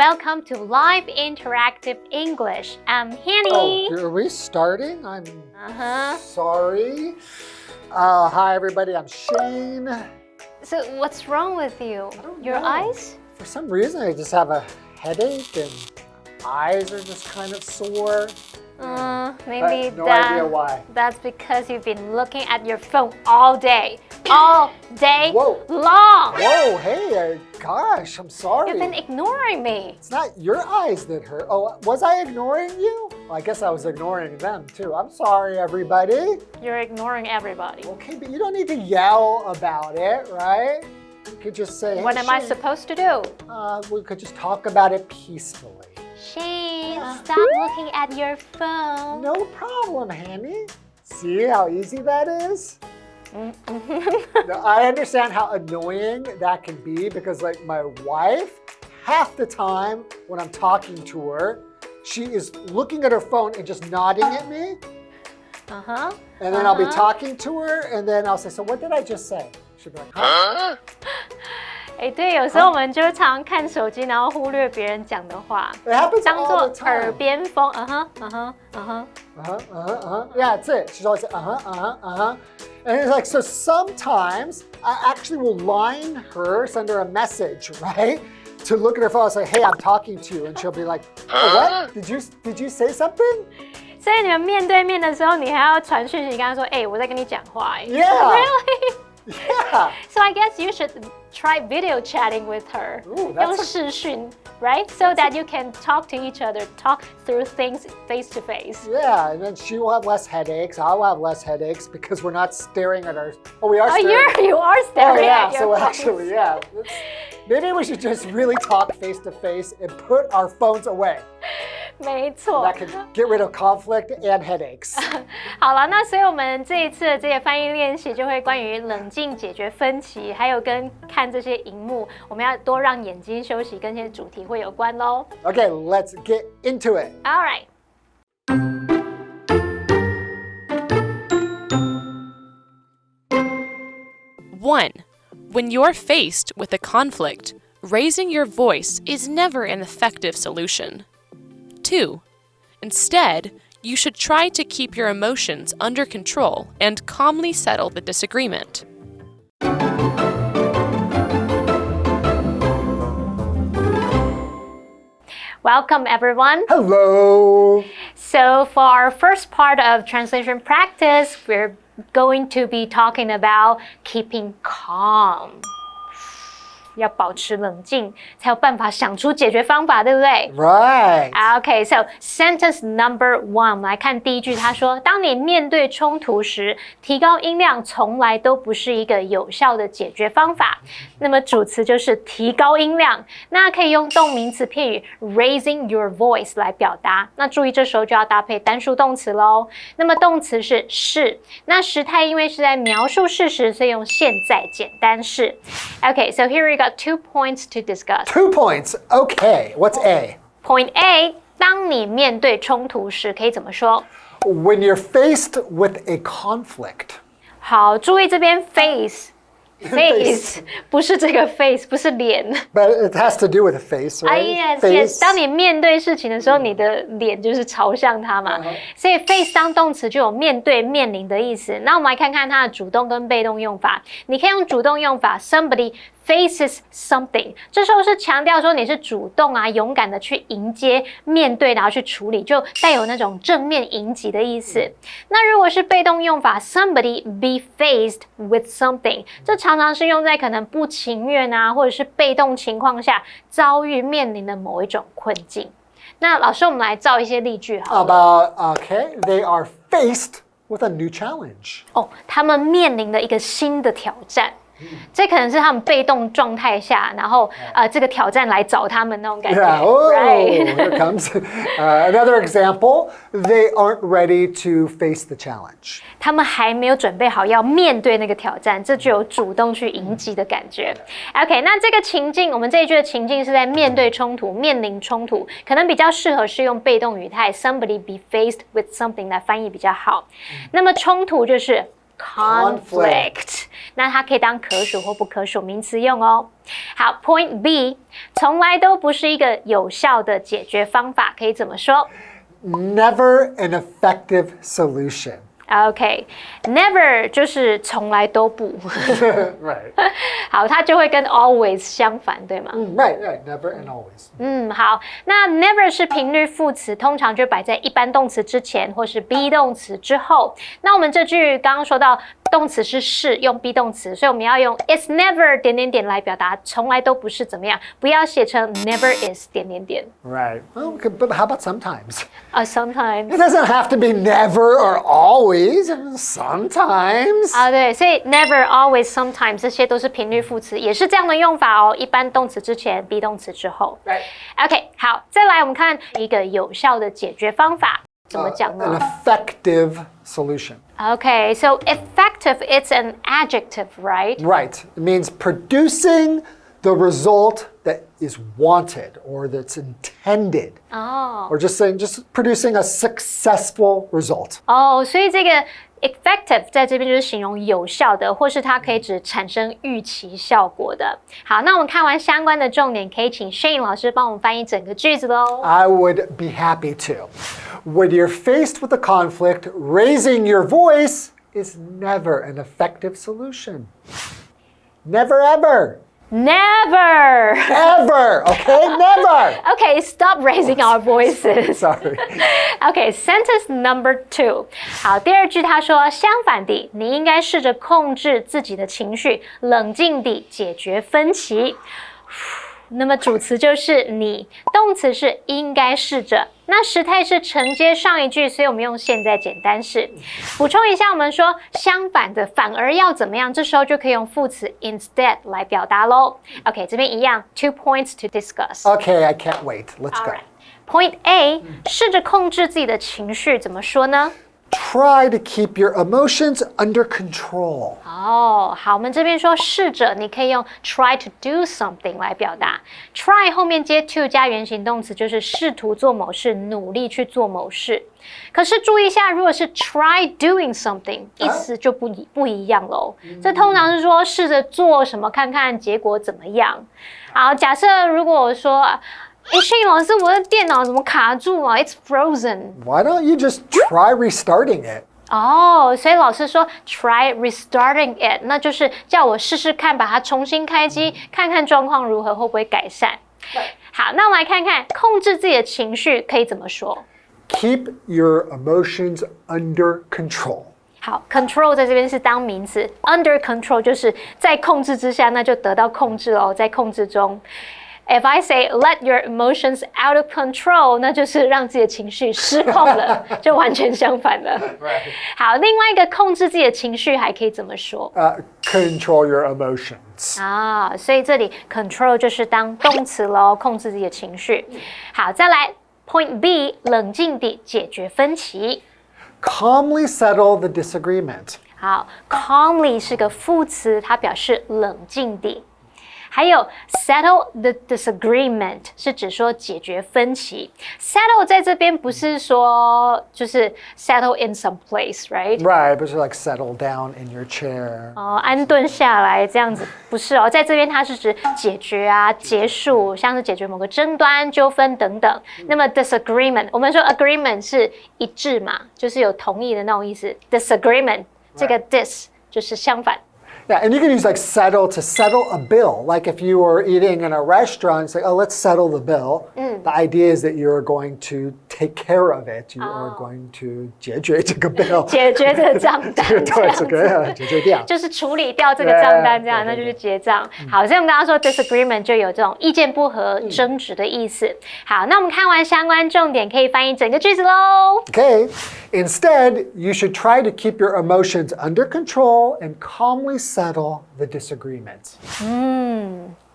Welcome to Live Interactive English. I'm Hanny. Oh, are we starting? I'm sorry. Hi, everybody. I'm Shane. So what's wrong with you? Your eyes? For some reason, I just have a headache and eyes are just kind of sore. Maybe no idea why. That's because you've been looking at your phone all day. All day long. Whoa, hey, gosh, I'm sorry. You've been ignoring me. It's not your eyes that hurt. Oh, was I ignoring you? Well, I guess I was ignoring them too. I'm sorry, everybody. You're ignoring everybody. Okay, but you don't need to yell about it, right? You could just say, What am I supposed to do? We could just talk about it peacefully. Shane, stop looking at your phone. No problem, Hanny. See how easy that is? Now, I understand how annoying that can be because like my wife, half the time when I'm talking to her, she is looking at her phone and just nodding at me. And then I'll be talking to her and then I'll say, so what did I just say? She'll be like, huh? 对，有时候我们就常看手机，然后忽略别人讲的话，当做耳边风。Yeah, that's it. She's always And it's like, so sometimes I actually will line her, send her a message, right? To look at her phone and say, hey, I'm talking to you. And she'll be like, oh, what? Did you say something? 所以你们面对面的时候，你还要传讯息跟他说，我在跟你讲话。Yeah. Really? Yeah. So I guess you should try video chatting with her. 用视讯 right? So that you can talk to each other, talk through things face to face. Yeah, and then she will have less headaches. I'll have less headaches because we're not staring at our. Oh, we are staring. You are staring at your so phones. Actually, yeah. Maybe we should just really talk face to face and put our phones away. 没错 That can get rid of conflict and headaches. 好了，那所以我们这一次的这些翻译练习就会关于冷静解决分歧，还有跟看这些荧幕，我们要多让眼睛休息，跟这些主题会有关咯。Okay, let's get into it. All right. One, when you're faced with a conflict, raising your voice is never an effective solution. 2. Instead, you should try to keep your emotions under control and calmly settle the disagreement. Welcome, everyone. Hello. So for our first part of translation practice, we're going to be talking about keeping calm. 要保持冷静，才有办法想出解决方法，对不对 Right. Okay, so sentence number 1， 我们来看第一句，他说：当你面对冲突时，提高音量从来都不是一个有效的解决方法。那么主词就是提高音量，那可以用动名词片语 raising your voice 来表达。那注意这时候就要搭配单数动词咯。那么动词是，那时态因为是在描述事实，所以用现在简单式。Okay, so here we got 2 points to discuss. 2 points. Okay, what's A? Point A, 当你面对冲突时可以怎么说 When you're faced with a conflict. 好，注意这边 face 不是这个 face， 不是脸。But it has to do with the face, right? Yes. 当你面对事情的时候，你的脸就是朝向它嘛。所以 face 当动词就有面对、面临的意思。那我们来看看它的主动跟被动用法。你可以用主动用法 somebody faces something， 这时候是强调说你是主动啊、勇敢的去迎接、面对，然后去处理，就带有那种正面迎击的意思。那如果是被动用法 somebody be faced with something， 这常常是用在可能不情愿啊，或者是被动情况下遭遇面临的某一种困境。那老师，我们来造一些例句好了。Okay, they are faced with a new challenge. 他们面临了一个新的挑战。这可能是他们被动状态下，然后这个挑战来找他们那种感觉。Yeah, right. Here comes another example. They aren't ready to face the challenge. 他们还没有准备好要面对那个挑战，这就有主动去迎击的感觉。OK， 那这个情境，我们这一句的情境是在面对冲突、面临冲突，可能比较适合是用被动语态 somebody be faced with something 来翻译比较好。那么冲突就是。conflict， 那它可以当可数或不可数名词用哦。好 ，Point B， 从来都不是一个有效的解决方法，可以怎么说？ Never an effective solution. OK，never 就是从来都不。Right. 好，它就会跟 always 相反，对吗？ Right, never and always. 好，那 never 是频率副词，通常就摆在一般动词之前，或是 be 动词之后。那我们这句刚刚说到动词是用 be 动词，所以我们要用 it's never 点点点来表达，从来都不是怎么样，不要写成 never is 点点点。Right. Okay, but how about sometimes? Sometimes. It doesn't have to be never or always. Sometimes. 对，所以 never, always, sometimes 这些都是频率副词，也是这样的用法哦。一般动词之前 be 动词之后。Right. OK， 好，再来我们看一个有效的解决方法，怎么讲呢？ An effective solution. Okay, so effective, it's an adjective, right? Right. It means producing the result that is wanted or that's intended. Or just producing a successful result. 所以这个 effective 在这边就是形容有效的，或是它可以指产生预期效果的。好，那我们看完相关的重点，可以请 Shane 老师帮我们翻译整个句子咯。I would be happy to. When you're faced with a conflict, raising your voice is never an effective solution. Never ever. Never. Ever. Okay? Never. Okay, stop raising our voices. Sorry. Okay, sentence number 2. 好，第二句他说，相反地，你应该试着控制自己的情绪，冷静地解决分歧。那么主词就是你，动词是应该试着。那时态是承接上一句，所以我们用现在简单式。补充一下，我们说相反的，反而要怎么样？这时候就可以用副词 instead 来表达咯。OK， 这边一样 ，2 points to discuss. Okay, I can't wait. Let's go. Point A， 试着控制自己的情绪，怎么说呢？ Try to keep your emotions under control. 好，我们这边说试着，你可以用 try to do something 来表达。try 后面接 to 加原形动词，就是试图做某事，努力去做某事。可是注意一下，如果是 try doing something， 意思就不一样喽。这通常是说试着做什么，看看结果怎么样。好，假设如果我说Shane 老师，我的电脑怎么卡住啊 ？It's frozen. Why don't you just try restarting it? 所以老师说 try restarting it， 那就是叫我试试看，把它重新开机，看看状况如何，会不会改善。好，那我们来看看控制自己的情绪可以怎么说。Keep your emotions under control. 好 ，control 在这边是当名词 ，under control 就是在控制之下，那就得到控制哦，在控制中。If I say let your emotions out of control， 那就是让自己的情绪失控了，就完全相反了。好，另外一个控制自己的情绪还可以怎么说？Control your emotions. 所以这里 control 就是当动词咯，控制自己的情绪。好，再来 Point B， 冷静地解决分歧。Calmly settle the disagreement. 好 ，calmly 是个副词，它表示冷静地。还有 settle the disagreement 是指说解决分歧。settle 在这边不是说就是 settle in some place, right? Right, but it's like settle down in your chair. 安顿下来这样子，不是哦，在这边它是指解决啊、结束，像是解决某个争端、纠纷等等。那么 disagreement， 我们说 agreement 是一致嘛，就是有同意的那种意思。disagreement 这个 dis 就是相反。Yeah, and you can use like settle to settle a bill. Like if you were eating in a restaurant, it's like, oh, let's settle the bill. The idea is that you're going to take care of it. You are going to 解决这个 bill. 解决这个账单，对，这个解决掉，就是处理掉这个账单，这样那就是结账。好，所以我们刚刚说 disagreement 就有这种意见不合、争执的意思。好，那我们看完相关重点，可以翻译整个句子喽。Okay. Instead, you should try to keep your emotions under control and calmly settle the disagreement.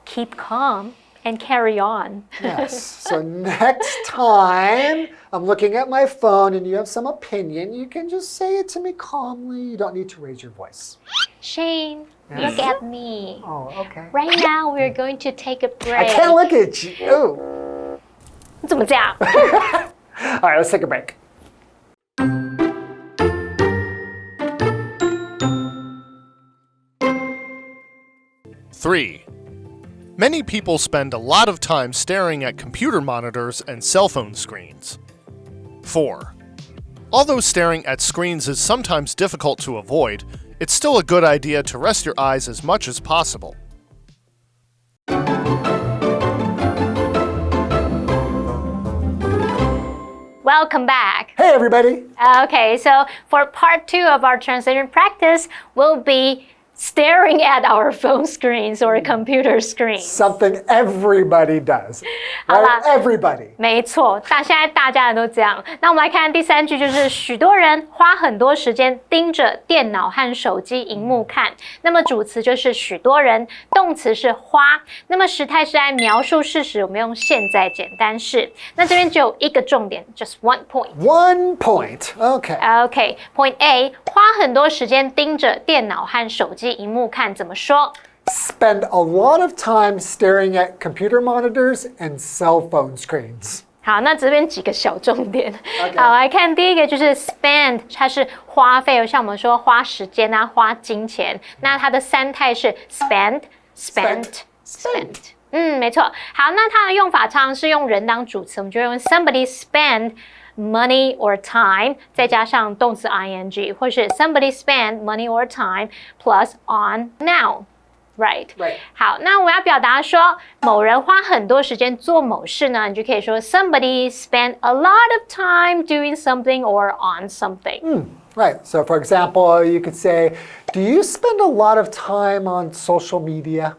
Keep calm and carry on. Yes. So next time I'm looking at my phone and you have some opinion, you can just say it to me calmly. You don't need to raise your voice. Shane, look at me. Oh, okay. Right now, we're going to take a break. I can't look at you. 你怎么这样？ All right, let's take a break. Three. Many people spend a lot of time staring at computer monitors and cell phone screens. 4. Although staring at screens is sometimes difficult to avoid, it's still a good idea to rest your eyes as much as possible. Welcome back. Hey, everybody. Okay, so for part 2 of our translation practice, we'll be staring at our phone screens or computer screens. Something everybody does. Right? Everybody. 没错，现在大家人都这样。那我们来看第3句，就是许多人花很多时间盯着电脑和手机荧幕看。那么主词就是许多人，动词是花。那么时态是在描述事实，我们用现在简单式。那这边只有一个重点 ，just one point. One point. Okay. Okay. Point A， 花很多时间盯着电脑和手机荧幕看，怎么说？ Spend a lot of time staring at computer monitors and cell phone screens. 好，那这边几个小重点。Okay. 好，来看第一个就是 spend， 它是花费，像我们说花时间啊，花金钱。那它的3态是 spend。没错。好，那它的用法常常是用人当主词，我们就用 somebody spend money or time， 再加上动词 ing， 或是 somebody spend money or time plus on noun。Right. 好，那我要表达说某人花很多时间做某事呢，你就可以说 somebody spent a lot of time doing something or on something. Right. So, for example, you could say, do you spend a lot of time on social media?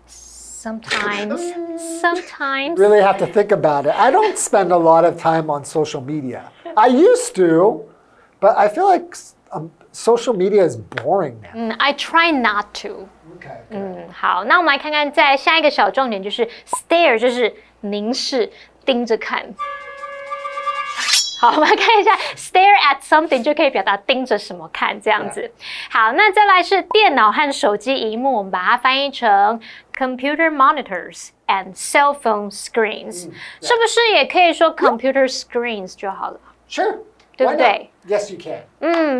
Sometimes. Really have to think about it. I don't spend a lot of time on social media. I used to, but I feel like social media is boring now. I try not to. Okay. 好，那我们来看看在下一个小重点，就是 stare， 就是凝视、盯着看。好，我们来看一下 stare at something 就可以表达盯着什么看这样子。好，那再来是电脑和手机荧幕，我们把它翻译成 computer monitors and cell phone screens，是不是也可以说 computer screens 就好了？ Sure. 对不对？ Yes, you can.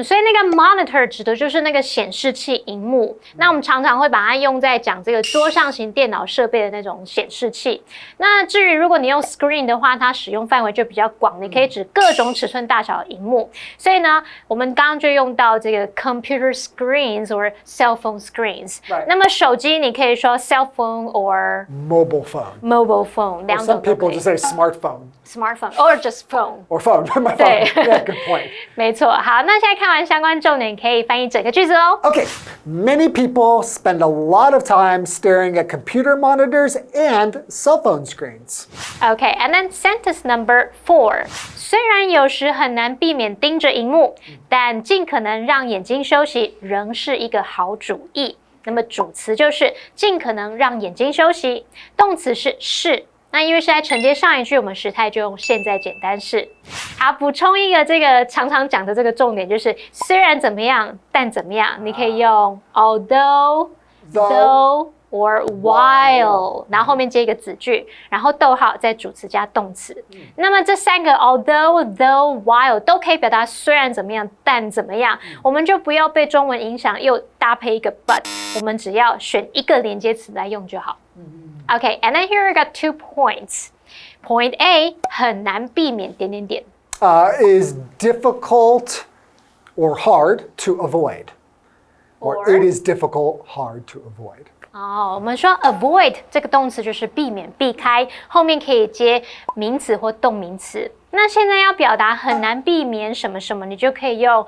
所以那个 monitor 指的就是那个显示器荧幕。那我们常常会把它用在讲这个桌上型电脑设备的那种显示器。那至于如果你用 screen 的话，它使用范围就比较广，你可以指各种尺寸大小的荧幕。所以呢，我们刚刚就用到这个 computer screens or cell phone screens。那么手机你可以说 cell phone or mobile phone. Mobile phone 两种都可以。Some people just say smartphone. Smartphone or just phone. Or phone. My phone. Yeah, good point. 没错，好，那现在看完相关重点，可以翻译整个句子哦。Okay, many people spend a lot of time staring at computer monitors and cell phone screens. Okay, and then sentence number 4. 虽然有时很难避免盯着荧幕，但尽可能让眼睛休息，仍是一个好主意。那么主词就是尽可能让眼睛休息，动词是。那因为是在承接上一句，我们时态就用现在简单式。好，补充一个这个常常讲的这个重点，就是虽然怎么样，但怎么样，你可以用 although、though or while， 然后后面接一个子句，然后逗号再主词加动词。那么这3个 although、though、while 都可以表达虽然怎么样，但怎么样，我们就不要被中文影响，又搭配一个 but， 我们只要选一个连接词来用就好。Okay, and then here I got 2 points. Point A 很难避免is difficult or hard to avoid. Or it is difficult, hard to avoid. 我们说 avoid 这个动词就是避免、避开，后面可以接名词或动名词。那现在要表达很难避免什么什么，你就可以用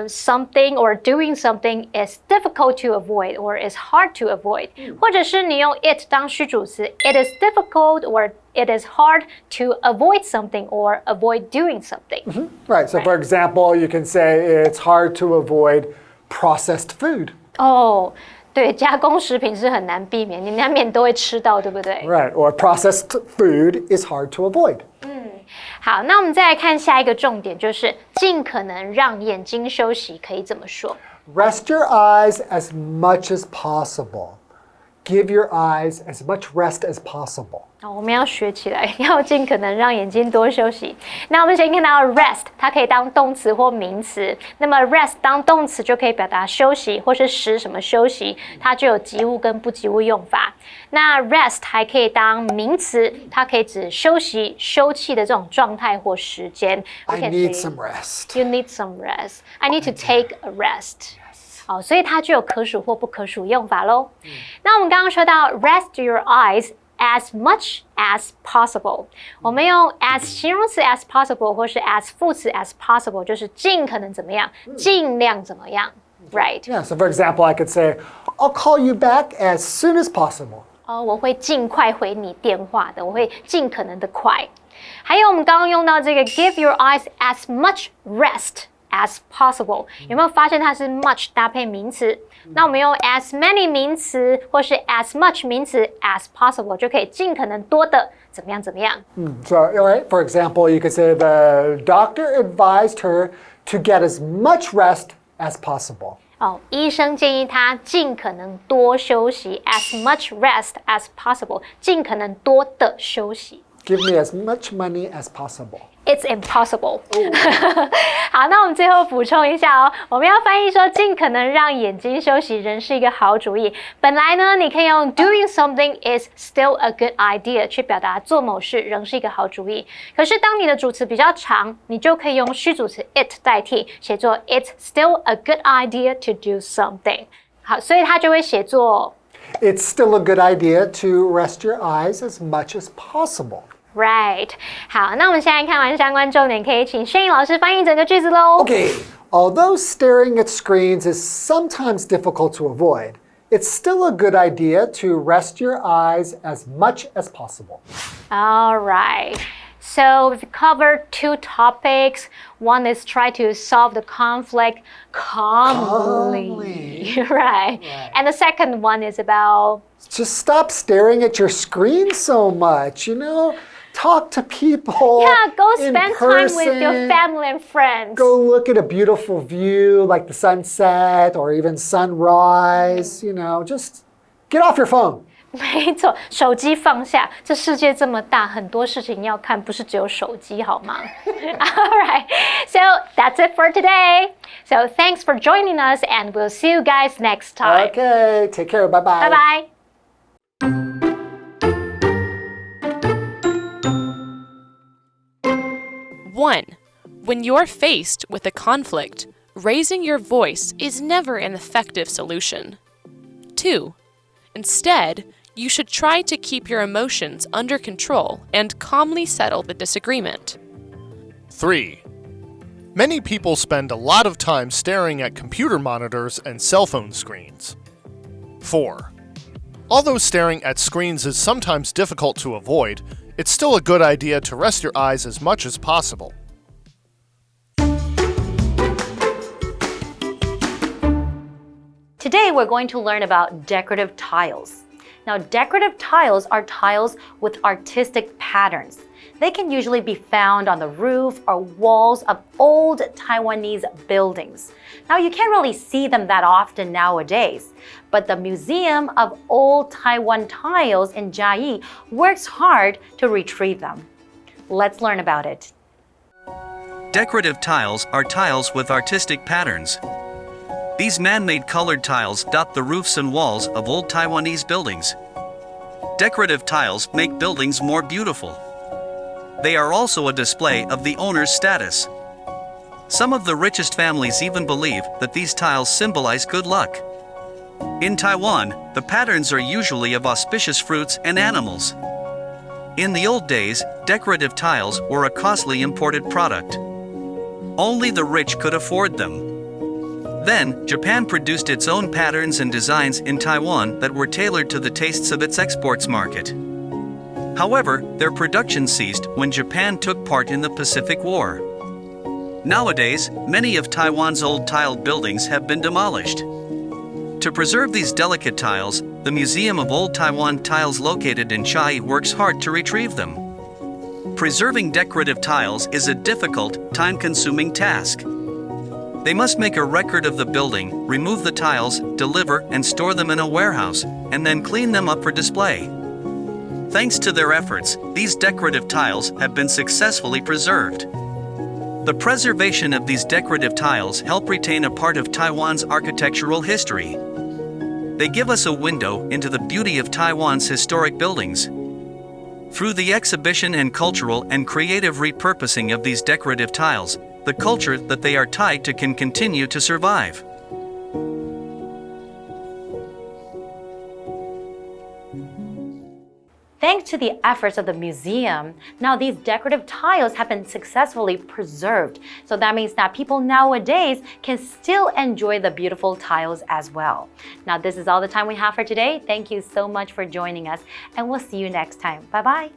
something or doing something is difficult to avoid or is hard to avoid，或者是你用 it 当虚主词 ，it is difficult or it is hard to avoid something or avoid doing something. Right. So, for example, you can say it's hard to avoid processed food. 对，加工食品是很难避免，你难免都会吃到，对不对？ Right. Or processed food is hard to avoid. 好，那我们再来看下一个重点，就是尽可能让眼睛休息，可以怎么说？ Rest your eyes as much as possible. give your eyes as much rest as possible. 我们要学起来，要尽可能让眼睛多休息。那我们先看到 rest， 它可以当动词或名词。那么 rest 当动词就可以表达休息，或是使什么休息，它就有及物跟不及物用法。那 rest 还可以当名词，它可以指休息、休憩的这种状态或时间。I need some rest. You need some rest. I need to take a rest. 好，所以它就有可数或不可数用法咯。那我们刚刚说到 rest your eyes as much as possible， 我们用 as 形容词 as possible 或是 as 副词 as possible， 就是尽可能怎么样，尽量怎么样 ，right？ Yeah, so for example, I could say, I'll call you back as soon as possible. 我会尽快回你电话的，我会尽可能的快。还有我们刚刚用到这个 give your eyes as much rest as possible， 有没有发现它是 much 搭配名词？那我们用 as many 名词或是 as much 名词 as possible 就可以尽可能多的怎么样怎么样。So, all right, for example, you could say the doctor advised her to get as much rest as possible. 医生建议他尽可能多休息 as much rest as possible， 尽可能多的休息。Give me as much money as possible. It's impossible. 好，那我们最后补充一下哦，我们要翻译说尽可能让眼睛休息，仍是一个好主意。本来呢，你可以用 doing something is still a good idea 去表达做某事仍是一个好主意。可是当你的主词比较长，你就可以用虚主词 it 代替，写作 It's still a good idea to do something. 好，所以它就会写作 It's still a good idea to rest your eyes as much as possible. Right. 好，那我们现在看完相关重点，可以请Shane老师翻译整个句子咯。Okay, although staring at screens is sometimes difficult to avoid, it's still a good idea to rest your eyes as much as possible. All right. So we've covered two topics. One is try to solve the conflict calmly. Right. And the second one is about Just stop staring at your screen so much, Talk to people. Yeah, go spend time with your person. family and friends. Go look at a beautiful view like the sunset or even sunrise, just get off your phone. 没错，手机放下，这世界这么大，很多事情要看，不是只有手机，好吗？ All right, so that's it for today. So thanks for joining us, and we'll see you guys next time. Okay, take care. Bye-bye. Bye-bye. One, when you're faced with a conflict, raising your voice is never an effective solution. 2, instead, you should try to keep your emotions under control and calmly settle the disagreement. 3. Many people spend a lot of time staring at computer monitors and cell phone screens. 4. Although staring at screens is sometimes difficult to avoid, it's still a good idea to rest your eyes as much as possible. Today we're going to learn about decorative tiles. Now, decorative tiles are tiles with artistic patterns. They can usually be found on the roof or walls of old Taiwanese buildings. Now, you can't really see them that often nowadays, but the Museum of Old Taiwan Tiles in Chiayi works hard to retrieve them. Let's learn about it. Decorative tiles are tiles with artistic patterns. These man-made colored tiles dot the roofs and walls of old Taiwanese buildings. Decorative tiles make buildings more beautiful. They are also a display of the owner's status. Some of the richest families even believe that these tiles symbolize good luck. In Taiwan, the patterns are usually of auspicious fruits and animals. In the old days, decorative tiles were a costly imported product. Only the rich could afford them. Then, Japan produced its own patterns and designs in Taiwan that were tailored to the tastes of its exports market. However, their production ceased when Japan took part in the Pacific War. Nowadays, many of Taiwan's old tiled buildings have been demolished. To preserve these delicate tiles, the Museum of Old Taiwan Tiles located in Chiayi works hard to retrieve them. Preserving decorative tiles is a difficult, time-consuming task. They must make a record of the building, remove the tiles, deliver and store them in a warehouse, and then clean them up for display. Thanks to their efforts, these decorative tiles have been successfully preserved. The preservation of these decorative tiles help retain a part of Taiwan's architectural history. They give us a window into the beauty of Taiwan's historic buildings. Through the exhibition and cultural and creative repurposing of these decorative tiles, the culture that they are tied to can continue to survive. Thanks to the efforts of the museum, now these decorative tiles have been successfully preserved. So that means that people nowadays can still enjoy the beautiful tiles as well. Now this is all the time we have for today. Thank you so much for joining us, and we'll see you next time. Bye-bye.